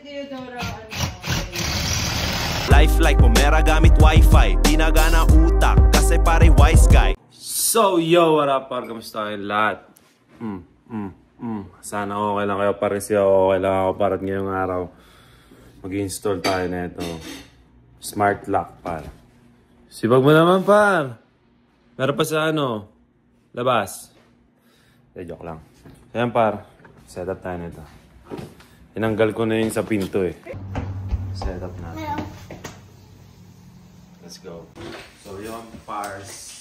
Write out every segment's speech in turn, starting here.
Theodora, Life like pumera gamit wifi. Pinagana utak kasi pare wise guy. So yo, what up par? Kamusta kayong lahat? Sana okay lang kayo par. Kasi okay lang ako par. At ngayong araw mag-install tayo na ito smart lock par. Sibag mo naman par. Meron pa sa ano labas. Joke lang. Ayan par, set up tayo na ito. Tinanggal ko na yung sa pinto eh. Set up natin. Let's go. So yung pars.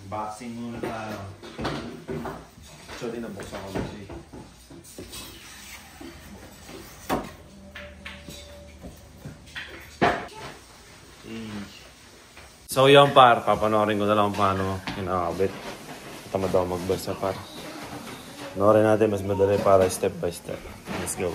Unboxing muna tayo. Actually, nabuksan ko na siya. So yung par, papanoorin ko na lang paano kinakabit. Tamad ako magbasa par. Panoorin natin mas madali para step by step. Let's go.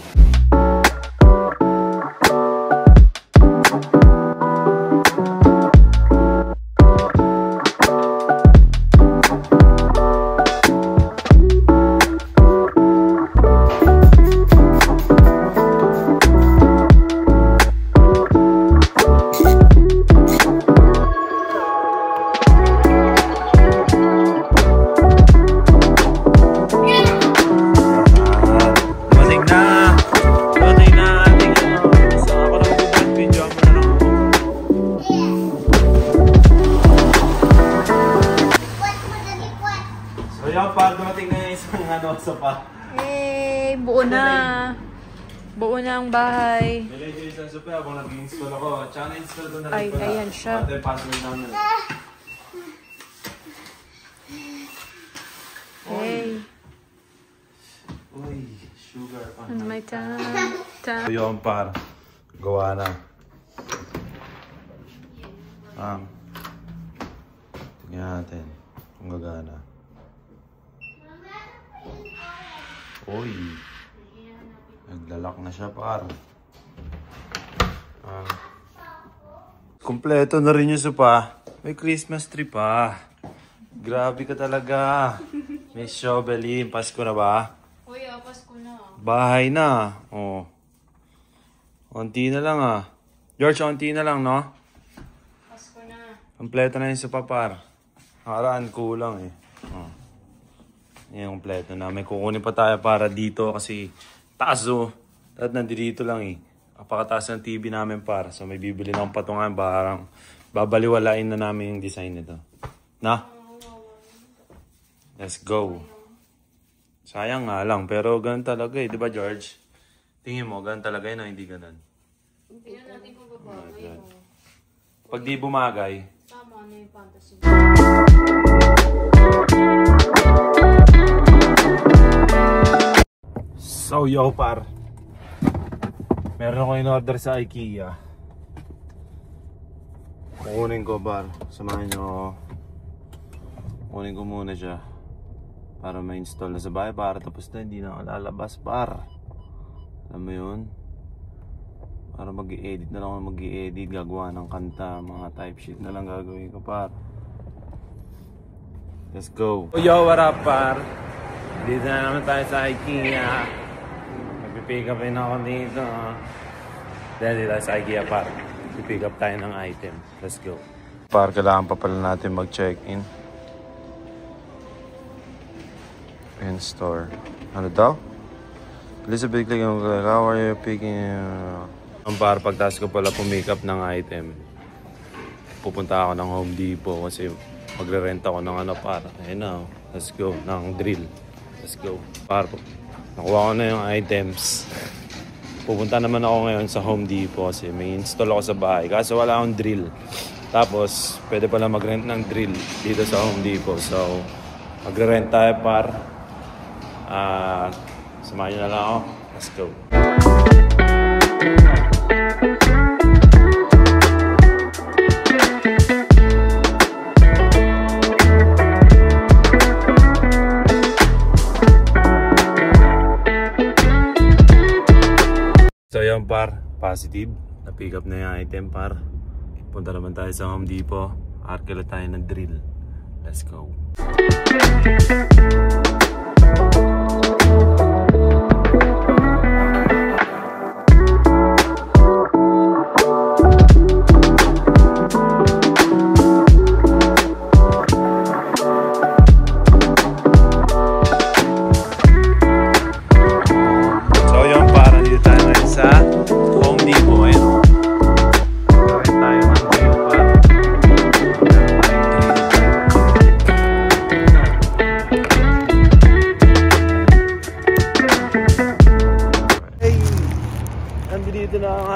buo na. Buo na ang bahay. Nilagay ko isang sopa habang nag-install ako. Tsaka na-install ko na rin pala. Ay, ayan siya. Ito yung password namin. Hey. Uy, sugar pa. On my time. So yung par, gawa na. Tingnan natin kung gagana. Uy, naglalak na siya par. Kompleto na rin yung sopa. May Christmas tree pa. Grabe ka talaga. May shoveling. Pasko na ba? Uy, Pasko na. Bahay na. Oh. Onti na lang ah. George, onti na lang, no? Pasko na. Kompleto na yung sopa par. Haraan kulang eh. Oh. Yung kompleto na. May kukunin pa tayo para dito kasi taas oh. At nandito lang eh. Napakataas ng TV namin para. So may bibili ng patungan. Parang babaliwalain na namin yung design nito. Na? Let's go. Sayang nga lang. Pero ganun talaga eh. Diba George? Tingin mo, ganun talaga yun o hindi ganun? Tingnan natin kung babagay mo. Pag di bumagay. Tama na yung fantasy. So yo par. Meron ako in-order sa IKEA. Kukunin ko par. Samahan nyo ako. Kukunin ko muna siya. Para ma-install na sa bahay. Para tapos na hindi na ako lalabas par. Alam mo yun? Para mag-i-edit na lang ako mag-i-edit. Gagawa ng kanta. Mga type shit na lang gagawin ko par. Let's go. Yo, what up par? Dito na naman tayo sa IKEA. Mag-pick up rin ako dito. Dahil dito sa IKEA par. Pick up tayo ng item. Let's go. Par, kailangan pa pala natin mag-check-in. In-store. Ano daw? Elizabeth, how are you picking? Ang par, pagtas ko pala pumick up ng item. Pupunta ako ng Home Depot kasi magre-rent ako ng ano par. Ayun na. Let's go. Ng drill. Let's go. Par, nakuha ko na yung items. Pupunta naman ako ngayon sa Home Depot kasi may install ako sa bahay. Kaso wala akong drill. Tapos, pwede pala mag-rent ng drill dito sa Home Depot. So, magre-rent tayo par. Samahan nyo na lang ako. Let's go. So yung par, positive. Na-pick up na yung item par. Punta naman tayo sa Home Depot. Arkila tayo ng drill. Let's go.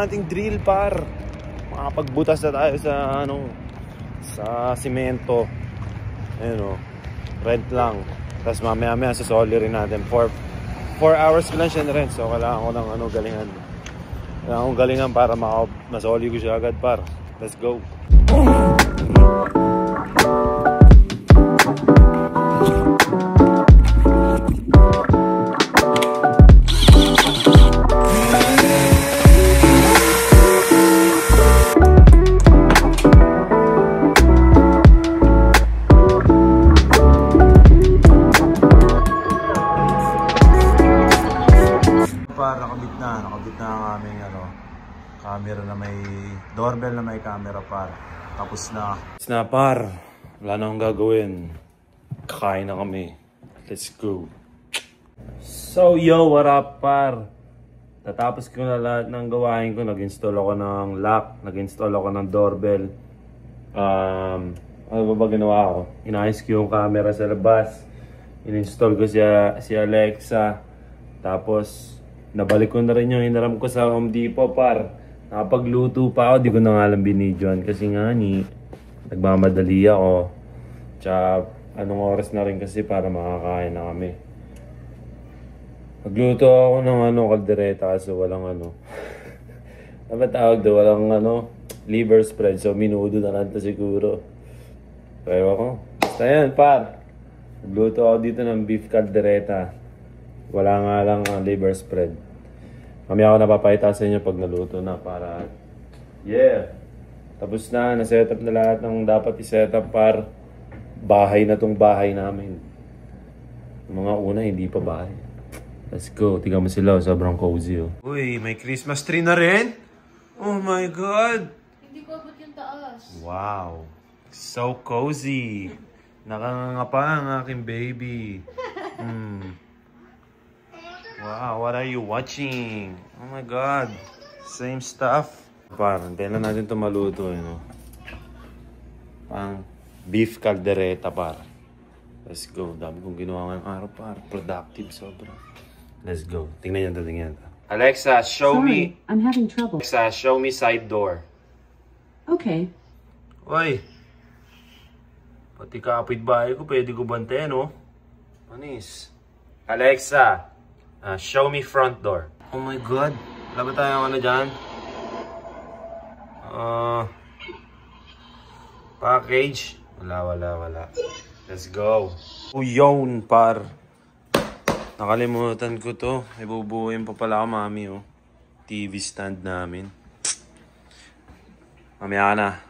nating drill par. Makapagbutas na tayo sa sa simento. Ayun o. Rent lang. Tapos mamaya susoli rin natin. 4 hours ko lang siya na rent. So kailangan ko ng galingan. Kailangan kong galingan para masoli ko siya agad par. Let's go. Nakabit na ang aming camera na may doorbell na may camera par. Tapos na. Tapos na par. Wala na akong gagawin. Kakain na kami. Let's go. So yo, what up par? Tatapos ko na lahat ng gawain ko. Nag-install ako ng lock. Nag-install ako ng doorbell. Ano ba ginawa ko? Inayos ko yung camera sa labas. In-install ko si Alexa. Tapos nabalik ko na rin yung hinaram ko sa Home Depot par. Nakapagluto pa ako, di ko na nga alam binidyoan kasi nga nagmamadali ako. Tsaka anong oras na rin kasi para makakain na kami. Nagluto ako ng kaldereta kasi walang ano tawag doon, walang liver spread. So minudo na lang ito siguro. Pero ako, basta yan par. Nagluto ako dito ng beef caldereta. Wala nga lang ang liver spread. Mamaya ako napapakita sa inyo pag naluto na para... Yeah! Tapos na, na-set up na lahat ng dapat i-set up par bahay na tong bahay namin. Yung mga una, hindi pa bahay. Let's go. Tingnan mo sila, sobrang cozy oh. Uy, may Christmas tree na rin? Oh my God! Hindi ko abot yung taas. Wow! So cozy! Nakanganga pa ang aking baby. Wow, what are you watching? Oh my God. Same stuff. Parang, kailan natin ito maluto, Pang beef caldereta, par. Let's go. Dami kong ginawa ngayong araw, par. Productive, sobra. Let's go. Tingnan niyo ito. Alexa, show me. I'm having trouble. Alexa, show me side door. Okay. Oy. Pati kapitbahay ko, pwede ko bantayan, Panis. Alexa. Show me front door. Oh my God. Wala ba tayong dyan? Package. Wala. Let's go. Oh, yun, par. Nakalimutan ko to. Ibubuhin pa pala ako, mami, TV stand namin. Mamaya na.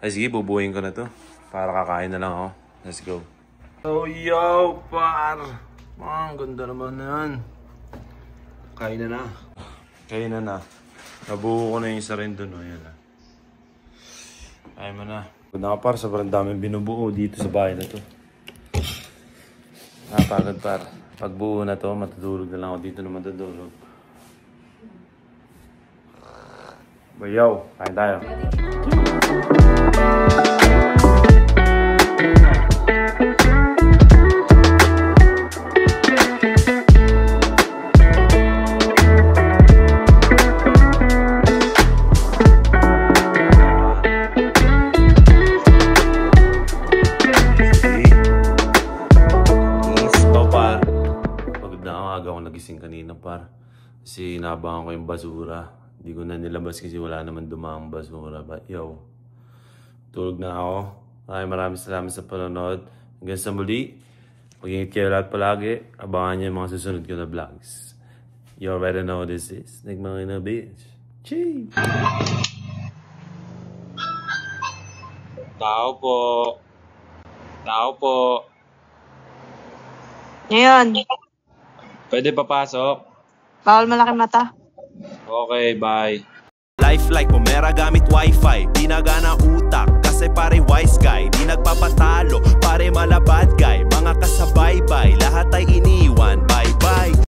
Ay, sige, bubuhin ko na to. Para kakain na lang ako. Let's go. Oh, yo, par. Ang ganda naman na yan. Kain na na. Nabuo ko na yung isa rin dun. Ayan na. Kain mo na. Ganda ka par, sobrang daming binubuo dito sa bahay na to. Napagod par. Pag buo na to, matutulog na lang ako dito na matutulog. Bayaw, kain tayo. Nagising kanina par kasi inabangan ko yung basura. Hindi ko na nilabas kasi wala naman dumang basura. But yo, tulog na ako. Maraming salamat sa panonood. Hanggang sa muli, mag-ingat kayo lahat palagi. Abangan niyo yung mga susunod ko na vlogs. You already know this is Nagmangina Beach. Chee! Tao po. Ngayon, Pwede papasok? bawal malaki mata. Okay, bye. Life like pumera gamit wifi. Di nagana utak kasi pare wise guy. Di nagpapatalo pare malabad guy. Mga kasabaybay lahat ay iniwan. Bye.